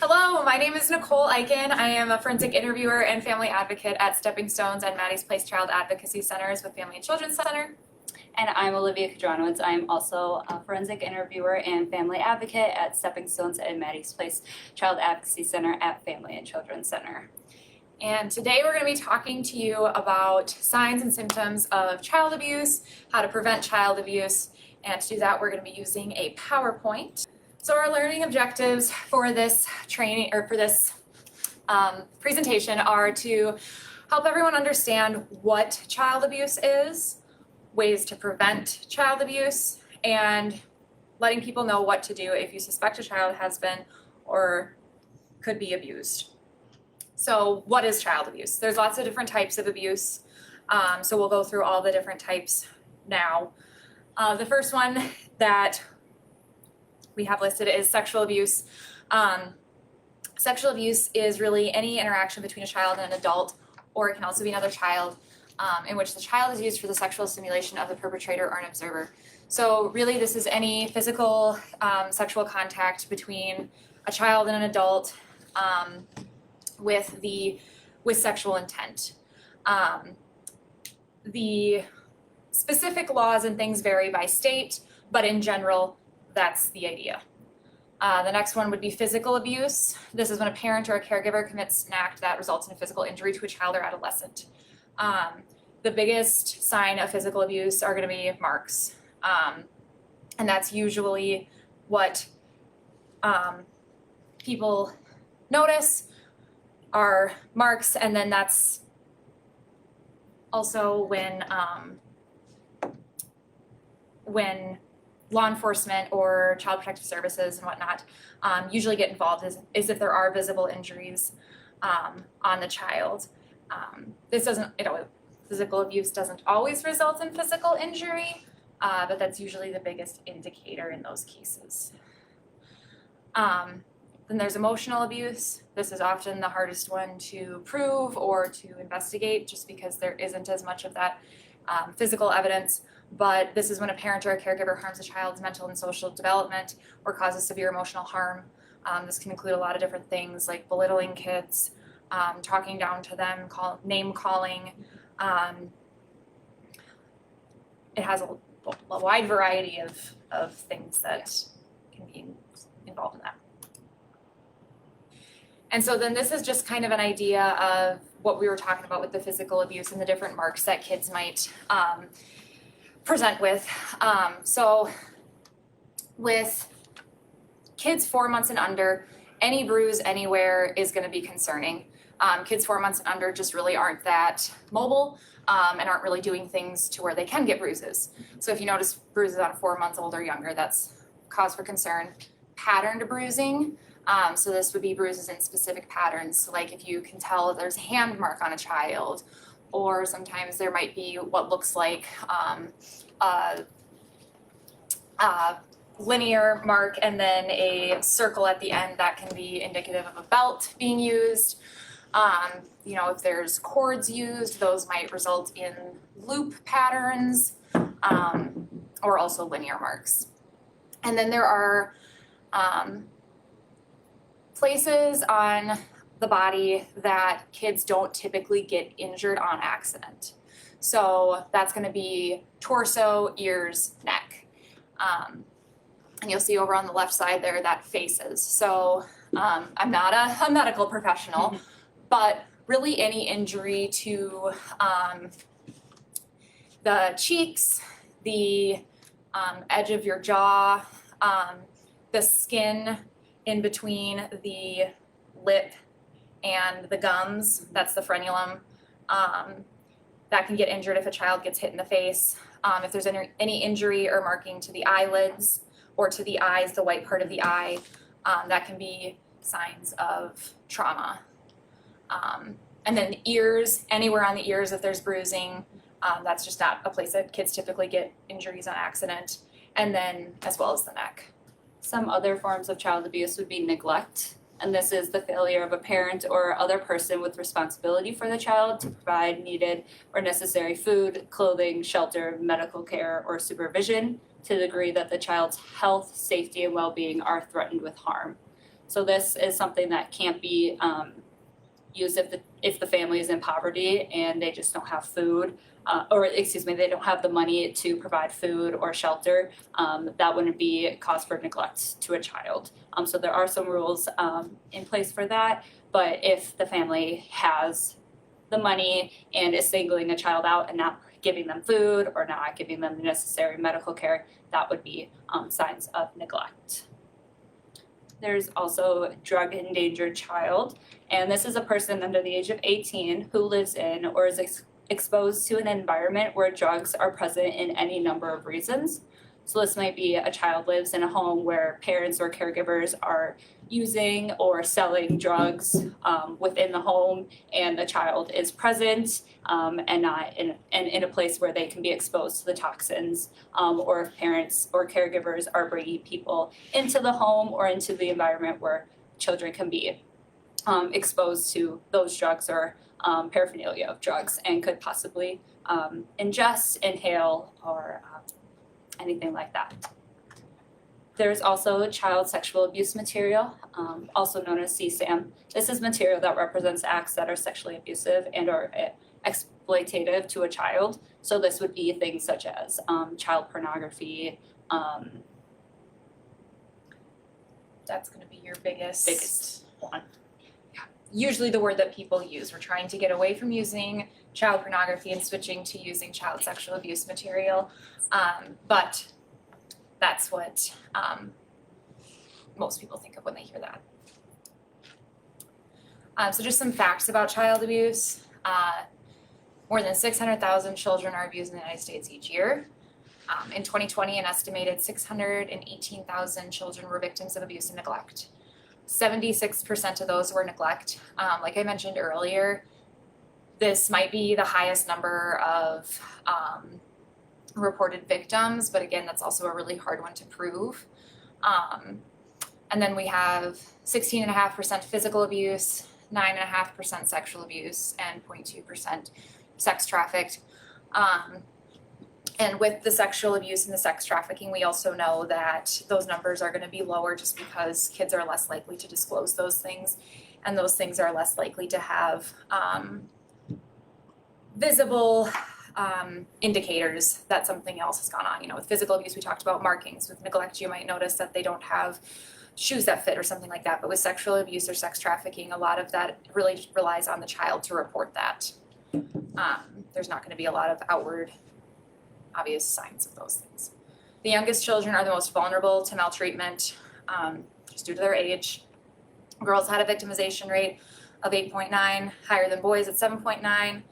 Hello, my name is Nicole Eichen. I am a forensic interviewer and family advocate at Stepping Stones and Maddie's Place Child Advocacy Centers with Family and Children's Center. And I'm Olivia Kadronowitz. I'm also a forensic interviewer and family advocate at Stepping Stones and Maddie's Place Child Advocacy Center at Family and Children's Center. And today we're going to be talking to you about signs and symptoms of child abuse, how to prevent child abuse, and to do that we're going to be using a PowerPoint. So our learning objectives for this training or for this presentation are to help everyone understand what child abuse is, ways to prevent child abuse, and letting people know what to do if you suspect a child has been or could be abused. So what is child abuse? There's lots of different types of abuse. So we'll go through all the different types now. The first one that we have listed is sexual abuse. Sexual abuse is really any interaction between a child and an adult, or it can also be another child, in which the child is used for the sexual stimulation of the perpetrator or an observer. So really this is any physical sexual contact between a child and an adult with sexual intent. The specific laws and things vary by state, but in general, that's the idea. The next one would be physical abuse. This is when a parent or a caregiver commits an act that results in a physical injury to a child or adolescent. The biggest sign of physical abuse are going to be marks. And that's usually what people notice are marks, and then that's also when law enforcement or child protective services and whatnot usually get involved is if there are visible injuries on the child. Physical abuse doesn't always result in physical injury, but that's usually the biggest indicator in those cases. Then there's emotional abuse. This is often the hardest one to prove or to investigate just because there isn't as much of that physical evidence. But this is when a parent or a caregiver harms a child's mental and social development or causes severe emotional harm. This can include a lot of different things like belittling kids, talking down to them, name calling. It has a wide variety of things that can be involved in that. And so then this is just kind of an idea of what we were talking about with the physical abuse and the different marks that kids might present with. So with kids 4 months and under, any bruise anywhere is going to be concerning. Kids 4 months and under just really aren't that mobile and aren't really doing things to where they can get bruises. So if you notice bruises on 4 months old or younger, that's cause for concern. Patterned bruising. So this would be bruises in specific patterns. Like if you can tell there's a hand mark on a child, or sometimes there might be what looks like a linear mark and then a circle at the end that can be indicative of a belt being used. If there's cords used, those might result in loop patterns or also linear marks. And then there are places on the body that kids don't typically get injured on accident. So that's going to be torso, ears, neck. And you'll see over on the left side there that faces. So I'm not a medical professional, but really any injury to the cheeks, the edge of your jaw, the skin in between the lip and the gums, that's the frenulum, that can get injured if a child gets hit in the face. If there's any injury or marking to the eyelids or to the eyes, the white part of the eye, that can be signs of trauma. And then ears, anywhere on the ears if there's bruising, that's just not a place that kids typically get injuries on accident. And then as well as the neck. Some other forms of child abuse would be neglect, and this is the failure of a parent or other person with responsibility for the child to provide needed or necessary food, clothing, shelter, medical care, or supervision to the degree that the child's health, safety, and well-being are threatened with harm. So this is something that can't be used if the family is in poverty and they just don't have food, they don't have the money to provide food or shelter. That wouldn't be cause for neglect to a child. So there are some rules in place for that, but if the family has the money and is singling a child out and not giving them food or not giving them the necessary medical care, that would be signs of neglect. There's also drug endangered child, and this is a person under the age of 18 who lives in or is exposed to an environment where drugs are present in any number of reasons. So this might be a child lives in a home where parents or caregivers are using or selling drugs within the home, and the child is present and not in a place where they can be exposed to the toxins, or if parents or caregivers are bringing people into the home or into the environment where children can be exposed to those drugs or paraphernalia of drugs and could possibly ingest, inhale, or anything like that. There's also child sexual abuse material, also known as CSAM. This is material that represents acts that are sexually abusive and or exploitative to a child. So this would be things such as child pornography. That's going to be your biggest one. Usually the word that people use. We're trying to get away from using child pornography and switching to using child sexual abuse material. But that's what most people think of when they hear that. So just some facts about child abuse. More than 600,000 children are abused in the United States each year. In 2020, an estimated 618,000 children were victims of abuse and neglect. 76% of those were neglect. Like I mentioned earlier, this might be the highest number of reported victims, but again, that's also a really hard one to prove. And then we have 16.5% physical abuse, 9.5% sexual abuse, and 0.2% sex trafficked. And with the sexual abuse and the sex trafficking, we also know that those numbers are going to be lower just because kids are less likely to disclose those things, and those things are less likely to have visible indicators that something else has gone on. You know, with physical abuse, we talked about markings. With neglect, you might notice that they don't have shoes that fit or something like that. But with sexual abuse or sex trafficking, a lot of that really relies on the child to report that. There's not going to be a lot of outward obvious signs of those things. The youngest children are the most vulnerable to maltreatment, just due to their age. Girls had a victimization rate of 8.9, higher than boys at 7.9.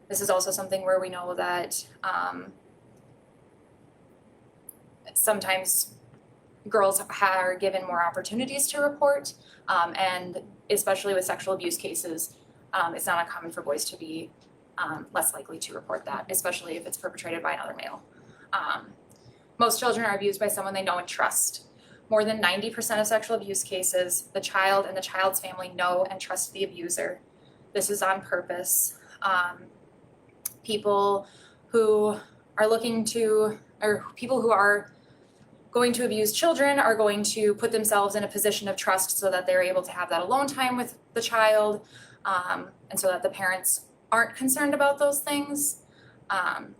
This is also something where we know that sometimes girls are given more opportunities to report, and especially with sexual abuse cases, it's not uncommon for boys to be less likely to report that, especially if it's perpetrated by another male. Most children are abused by someone they know and trust. More than 90% of sexual abuse cases, the child and the child's family know and trust the abuser. This is on purpose. People who are people who are going to abuse children are going to put themselves in a position of trust so that they're able to have that alone time with the child, and so that the parents aren't concerned about those things.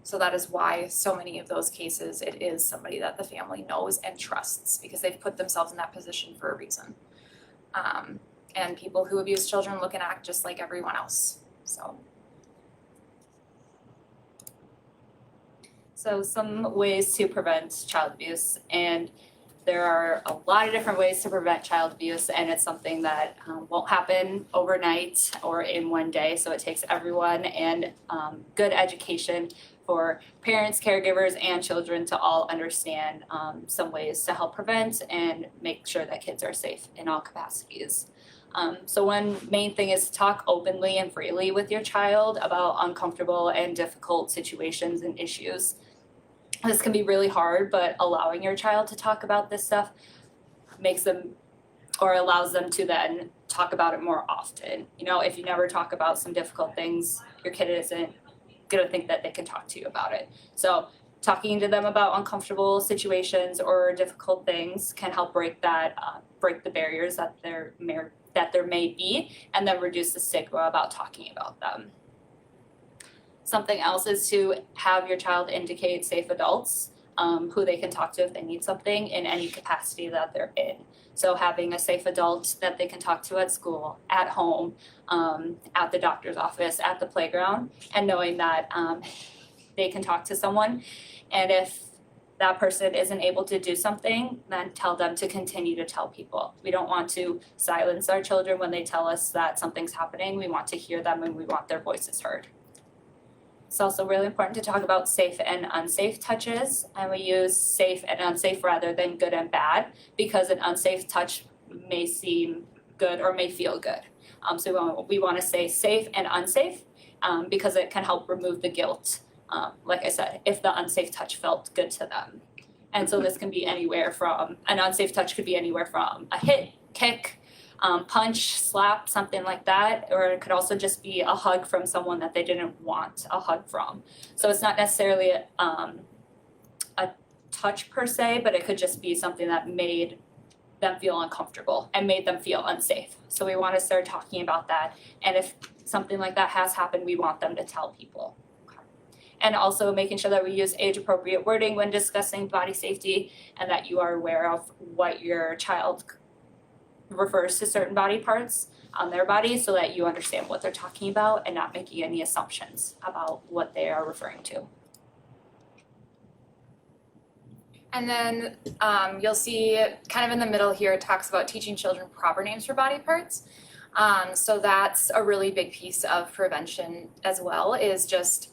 So that is why so many of those cases, it is somebody that the family knows and trusts because they've put themselves in that position for a reason. And people who abuse children look and act just like everyone else. So some ways to prevent child abuse, and there are a lot of different ways to prevent child abuse, and it's something that won't happen overnight or in one day. So it takes everyone and good education for parents, caregivers, and children to all understand some ways to help prevent and make sure that kids are safe in all capacities. So one main thing is to talk openly and freely with your child about uncomfortable and difficult situations and issues. This can be really hard, but allowing your child to talk about this stuff makes them or allows them to then talk about it more often. You know, if you never talk about some difficult things, your kid isn't going to think that they can talk to you about it. So talking to them about uncomfortable situations or difficult things can help break that break the barriers that there may be, and then reduce the stigma about talking about them. Something else is to have your child indicate safe adults who they can talk to if they need something in any capacity that they're in. So having a safe adult that they can talk to at school, at home, at the doctor's office, at the playground, and knowing that they can talk to someone. And if that person isn't able to do something, then tell them to continue to tell people. We don't want to silence our children when they tell us that something's happening. We want to hear them and we want their voices heard. It's also really important to talk about safe and unsafe touches, and we use safe and unsafe rather than good and bad, because an unsafe touch may seem good or may feel good. So we want to say safe and unsafe because it can help remove the guilt, like I said, if the unsafe touch felt good to them. And so this can be anywhere from, an unsafe touch could be anywhere from a hit, kick, punch, slap, something like that, or it could also just be a hug from someone that they didn't want a hug from. So it's not necessarily a touch per se, but it could just be something that made them feel uncomfortable and made them feel unsafe. So we want to start talking about that, and if something like that has happened, we want them to tell people. And also making sure that we use age-appropriate wording when discussing body safety, and that you are aware of what your child refers to certain body parts on their body, so that you understand what they're talking about and not making any assumptions about what they are referring to. And then you'll see kind of in the middle here, it talks about teaching children proper names for body parts. So that's a really big piece of prevention as well, is just,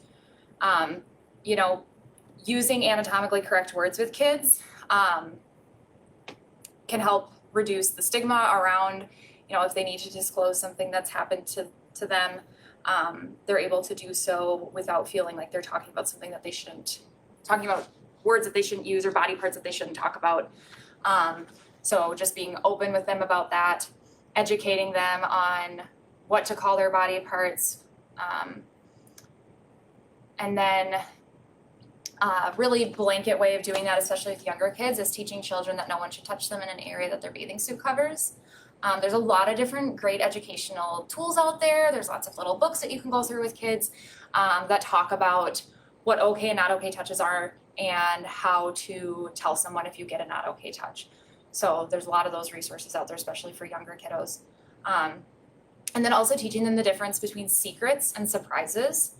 using anatomically correct words with kids can help reduce the stigma around, if they need to disclose something that's happened to them, they're able to do so without feeling like they're talking about something that they shouldn't, talking about words that they shouldn't use or body parts that they shouldn't talk about. So just being open with them about that, educating them on what to call their body parts, and then really blanket way of doing that, especially with younger kids, is teaching children that no one should touch them in an area that their bathing suit covers. There's a lot of different great educational tools out there. There's lots of little books that you can go through with kids that talk about what okay and not okay touches are and how to tell someone if you get a not okay touch. So there's a lot of those resources out there, especially for younger kiddos. And then also teaching them the difference between secrets and surprises.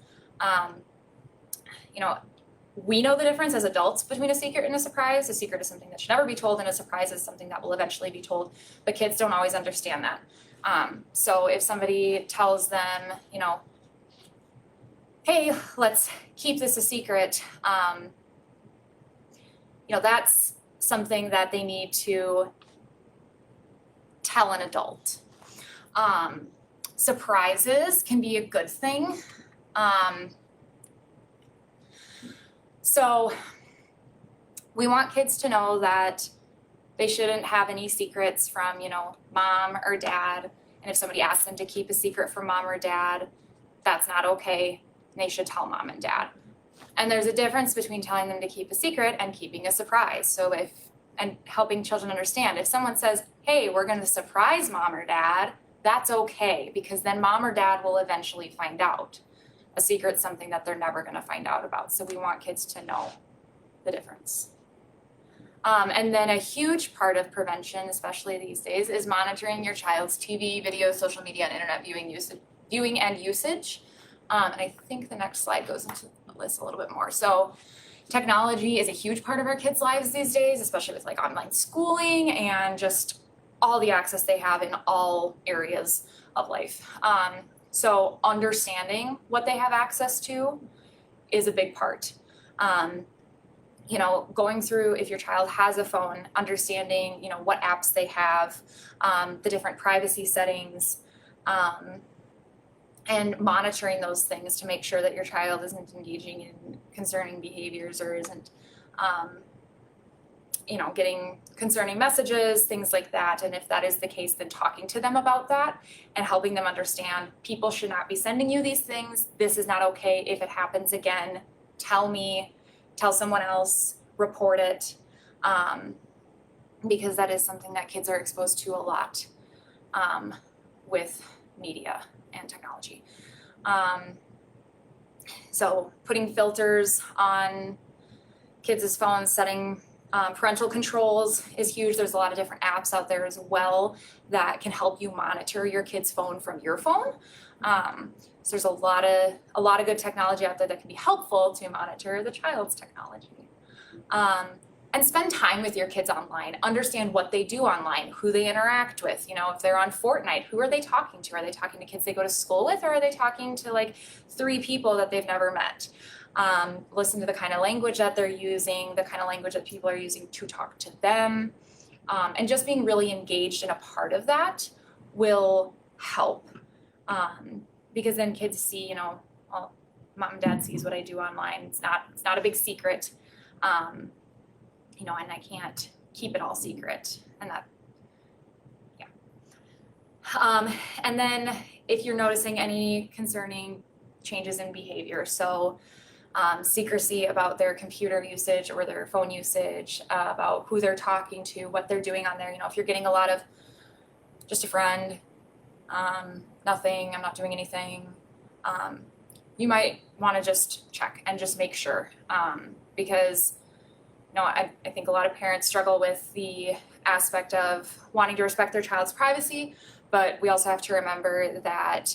We know the difference as adults between a secret and a surprise. A secret is something that should never be told, and a surprise is something that will eventually be told, but kids don't always understand that. So if somebody tells them, hey, let's keep this a secret, that's something that they need to tell an adult. Surprises can be a good thing. So we want kids to know that they shouldn't have any secrets from, mom or dad. And if somebody asks them to keep a secret from mom or dad, that's not okay. They should tell mom and dad. And there's a difference between telling them to keep a secret and keeping a surprise. So and helping children understand, if someone says, hey, we're going to surprise mom or dad, that's okay, because then mom or dad will eventually find out. A secret's something that they're never going to find out about. So we want kids to know the difference. And then a huge part of prevention, especially these days, is monitoring your child's TV, video, social media, and internet viewing and usage. And I think the next slide goes into the list a little bit more. So technology is a huge part of our kids' lives these days, especially with like online schooling and just all the access they have in all areas of life. So understanding what they have access to is a big part. Going through, if your child has a phone, understanding, what apps they have, the different privacy settings, and monitoring those things to make sure that your child isn't engaging in concerning behaviors or isn't, getting concerning messages, things like that. And if that is the case, then talking to them about that and helping them understand people should not be sending you these things. This is not okay. If it happens again, tell me, tell someone else, report it. because that is something that kids are exposed to a lot with media and technology. So putting filters on kids' phones, setting parental controls is huge. There's a lot of different apps out there as well that can help you monitor your kid's phone from your phone. So there's a lot of good technology out there that can be helpful to monitor the child's technology. And spend time with your kids online. Understand what they do online, who they interact with. You know, if they're on Fortnite, who are they talking to? Are they talking to kids they go to school with, or are they talking to like 3 people that they've never met? Listen to the kind of language that they're using, the kind of language that people are using to talk to them. And just being really engaged in a part of that will help. Because then kids see, you know, well, mom and dad sees what I do online. It's not a big secret. You know, and I can't keep it all secret, and that, yeah. And then if you're noticing any concerning changes in behavior, so secrecy about their computer usage or their phone usage, about who they're talking to, what they're doing on there. You know, if you're getting a lot of just a friend, nothing, I'm not doing anything, you might want to just check and just make sure, because you know, I think a lot of parents struggle with the aspect of wanting to respect their child's privacy, but we also have to remember that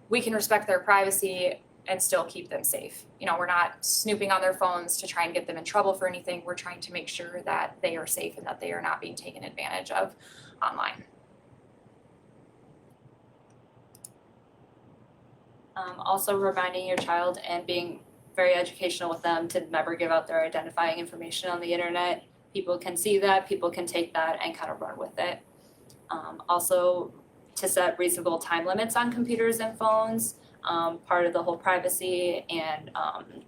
we can respect their privacy and still keep them safe. You know, we're not snooping on their phones to try and get them in trouble for anything. We're trying to make sure that they are safe and that they are not being taken advantage of online. Also reminding your child and being very educational with them to never give out their identifying information on the internet. People can see that, people can take that and kind of run with it. Also to set reasonable time limits on computers and phones, part of the whole privacy and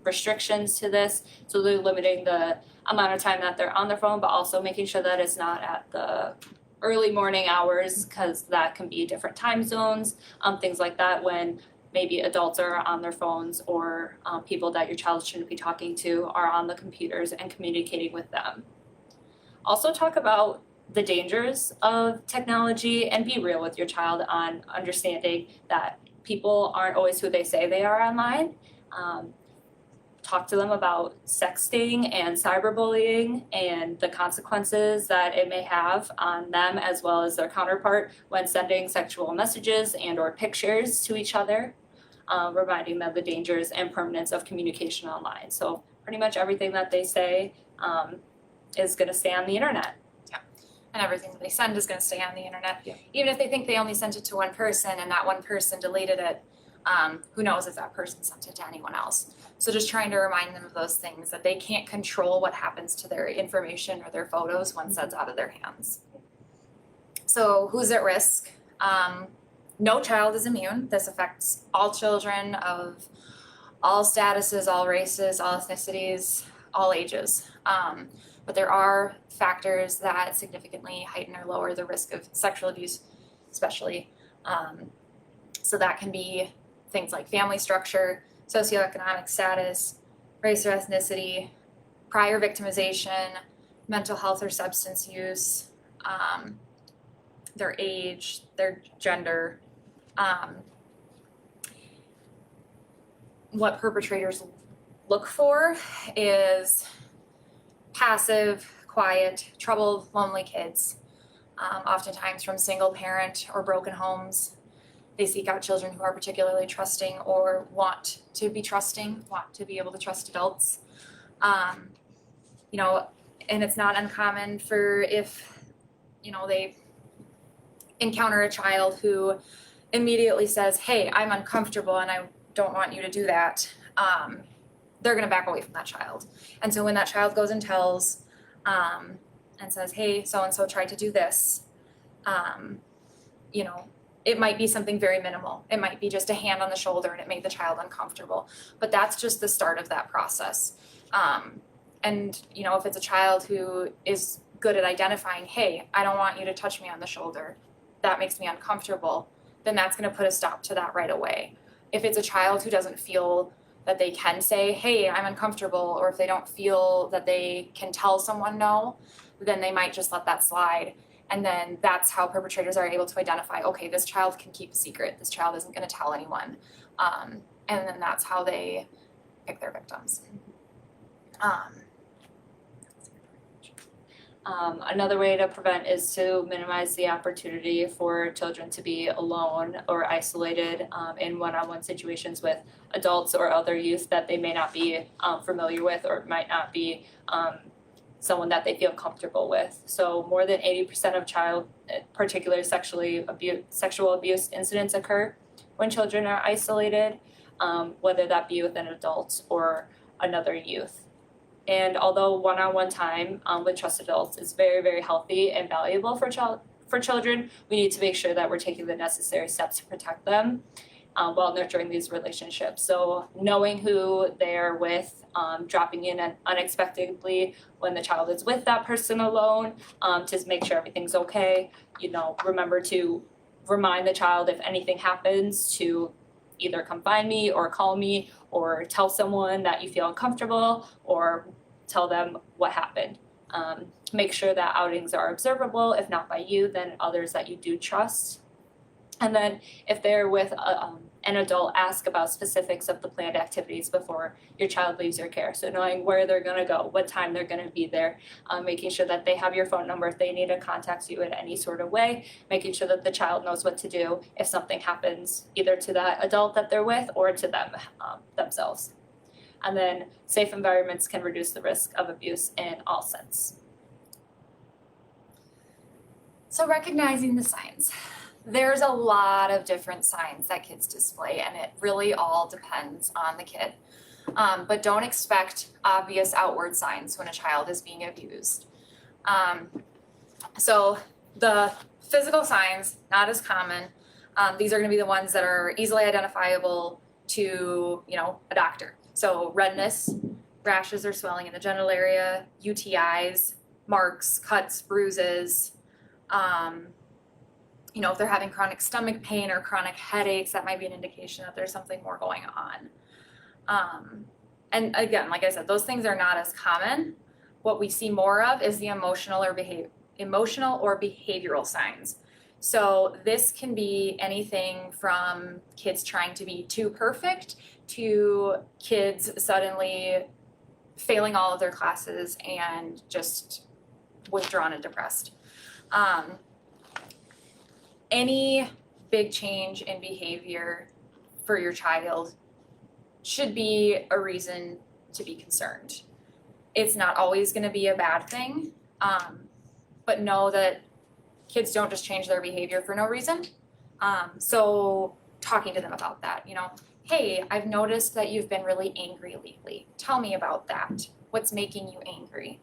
restrictions to this. So they're limiting the amount of time that they're on their phone, but also making sure that it's not at the early morning hours, because that can be different time zones, things like that, when maybe adults are on their phones, or people that your child shouldn't be talking to are on the computers and communicating with them. Also talk about the dangers of technology and be real with your child on understanding that people aren't always who they say they are online. Talk to them about sexting and cyberbullying and the consequences that it may have on them as well as their counterpart when sending sexual messages and or pictures to each other. Reminding them the dangers and permanence of communication online. So pretty much everything that they say is going to stay on the internet. Yeah, and everything that they send is going to stay on the internet. Yeah. Even if they think they only sent it to one person and that one person deleted it, who knows if that person sent it to anyone else. So just trying to remind them of those things, that they can't control what happens to their information or their photos once that's out of their hands. So who's at risk? No child is immune. This affects all children of all statuses, all races, all ethnicities, all ages. But there are factors that significantly heighten or lower the risk of sexual abuse, especially. So that can be things like family structure, socioeconomic status, race or ethnicity, prior victimization, mental health or substance use, their age, their gender. What perpetrators look for is passive, quiet, troubled, lonely kids, oftentimes from single parent or broken homes. They seek out children who are particularly trusting or want to be trusting, want to be able to trust adults. You know, and it's not uncommon for if, you know, they encounter a child who immediately says, hey, I'm uncomfortable and I don't want you to do that, they're going to back away from that child. And so when that child goes and tells and says, hey, so-and-so tried to do this, you know, it might be something very minimal. It might be just a hand on the shoulder and it made the child uncomfortable. But that's just the start of that process. And, you know, if it's a child who is good at identifying, hey, I don't want you to touch me on the shoulder, that makes me uncomfortable, then that's going to put a stop to that right away. If it's a child who doesn't feel that they can say, hey, I'm uncomfortable, or if they don't feel that they can tell someone no, then they might just let that slide. And then that's how perpetrators are able to identify, okay, this child can keep a secret, this child isn't going to tell anyone. And then that's how they pick their victims. Another way to prevent is to minimize the opportunity for children to be alone or isolated in one-on-one situations with adults or other youth that they may not be familiar with or might not be someone that they feel comfortable with. So more than 80% of child, particularly sexual abuse incidents occur when children are isolated, whether that be with an adult or another youth. And although one-on-one time with trusted adults is very, very healthy and valuable for children, we need to make sure that we're taking the necessary steps to protect them while nurturing these relationships. So knowing who they're with, dropping in unexpectedly when the child is with that person alone to make sure everything's okay. Remember to remind the child if anything happens to either come find me or call me or tell someone that you feel uncomfortable or tell them what happened. Make sure that outings are observable, if not by you, then others that you do trust. And then if they're with an adult, ask about specifics of the planned activities before your child leaves your care. So knowing where they're going to go, what time they're going to be there, making sure that they have your phone number if they need to contact you in any sort of way, making sure that the child knows what to do if something happens either to that adult that they're with or to them themselves. And then safe environments can reduce the risk of abuse in all sense. So recognizing the signs. There's a lot of different signs that kids display, and it really all depends on the kid. But don't expect obvious outward signs when a child is being abused. So the physical signs, not as common. These are going to be the ones that are easily identifiable to, a doctor. So redness, rashes or swelling in the genital area, UTIs, marks, cuts, bruises. If they're having chronic stomach pain or chronic headaches, that might be an indication that there's something more going on. And again, like I said, those things are not as common. What we see more of is the emotional or behavioral signs. So this can be anything from kids trying to be too perfect to kids suddenly failing all of their classes and just withdrawn and depressed. Any big change in behavior for your child should be a reason to be concerned. It's not always going to be a bad thing, but know that kids don't just change their behavior for no reason. So talking to them about that, hey, I've noticed that you've been really angry lately. Tell me about that. What's making you angry?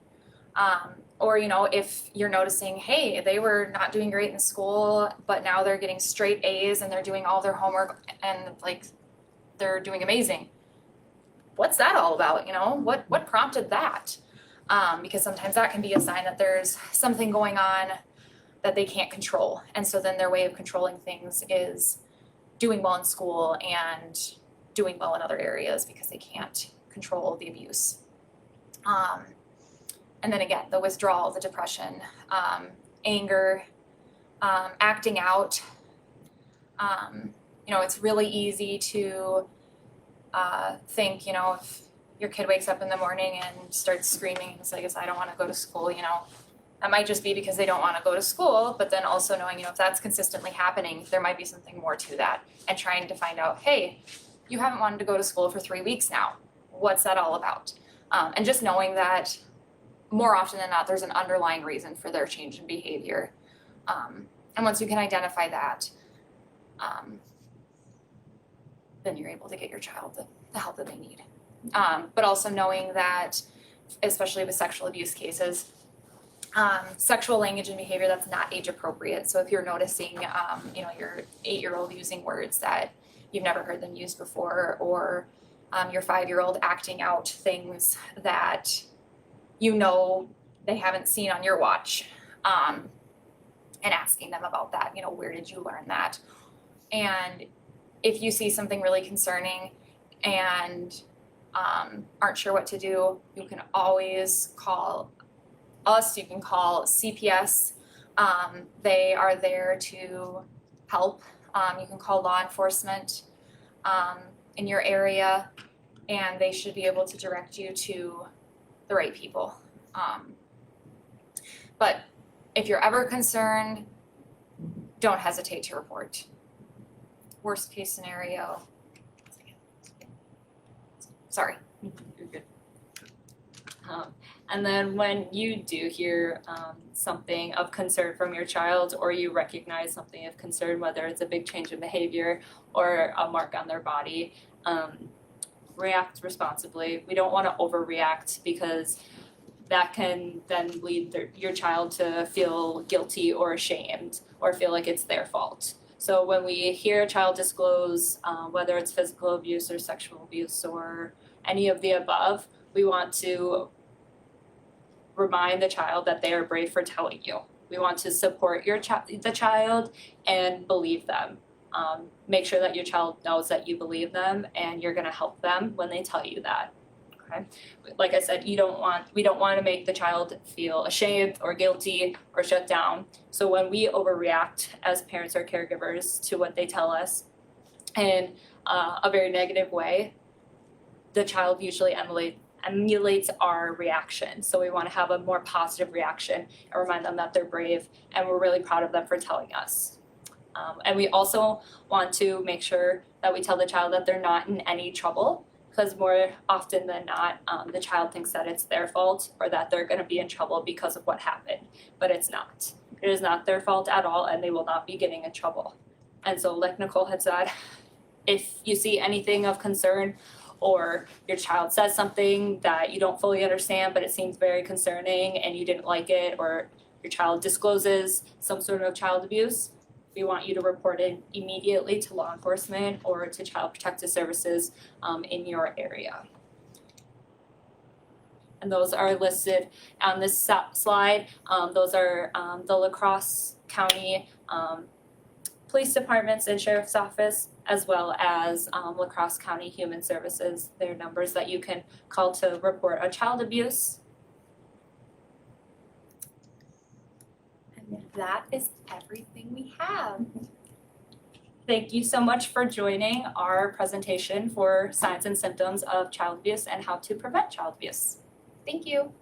Or, if you're noticing, hey, they were not doing great in school, but now they're getting straight A's and they're doing all their homework and they're doing amazing. What's that all about? What prompted that? Because sometimes that can be a sign that there's something going on that they can't control. And so then their way of controlling things is doing well in school and doing well in other areas because they can't control the abuse. And then again, the withdrawal, the depression, anger, acting out. It's really easy to think, if your kid wakes up in the morning and starts screaming and says, I don't want to go to school, that might just be because they don't want to go to school, but then also knowing, if that's consistently happening, there might be something more to that, and trying to find out, hey, you haven't wanted to go to school for 3 weeks now. What's that all about? And just knowing that more often than not, there's an underlying reason for their change in behavior. And once you can identify that, then you're able to get your child the help that they need. But also knowing that, especially with sexual abuse cases, sexual language and behavior that's not age appropriate. So if you're noticing, your 8-year-old using words that you've never heard them use before, or your 5-year-old acting out things that they haven't seen on your watch, and asking them about that, where did you learn that? And if you see something really concerning and aren't sure what to do, you can always call us, you can call CPS. They are there to help. You can call law enforcement in your area, and they should be able to direct you to the right people. But if you're ever concerned, don't hesitate to report. Worst case scenario. Sorry. You're good. And then when you do hear something of concern from your child, or you recognize something of concern, whether it's a big change in behavior or a mark on their body, react responsibly. We don't want to overreact, because that can then lead your child to feel guilty or ashamed or feel like it's their fault. So when we hear a child disclose, whether it's physical abuse or sexual abuse or any of the above, we want to remind the child that they are brave for telling you. We want to support the child and believe them. Make sure that your child knows that you believe them and you're going to help them when they tell you that. Okay. Like I said, we don't want to make the child feel ashamed or guilty or shut down. So when we overreact as parents or caregivers to what they tell us in a very negative way, the child usually emulates our reaction. So we want to have a more positive reaction and remind them that they're brave and we're really proud of them for telling us. And we also want to make sure that we tell the child that they're not in any trouble, because more often than not, the child thinks that it's their fault or that they're going to be in trouble because of what happened, but it's not. It is not their fault at all, and they will not be getting in trouble. And so, like Nicole had said, if you see anything of concern, or your child says something that you don't fully understand but it seems very concerning and you didn't like it, or your child discloses some sort of child abuse, we want you to report it immediately to law enforcement or to Child Protective Services in your area. And those are listed on this slide. Those are the La Crosse County Police Departments and Sheriff's Office, as well as La Crosse County Human Services. They're numbers that you can call to report a child abuse. And that is everything we have. Thank you so much for joining our presentation for signs and symptoms of child abuse and how to prevent child abuse. Thank you.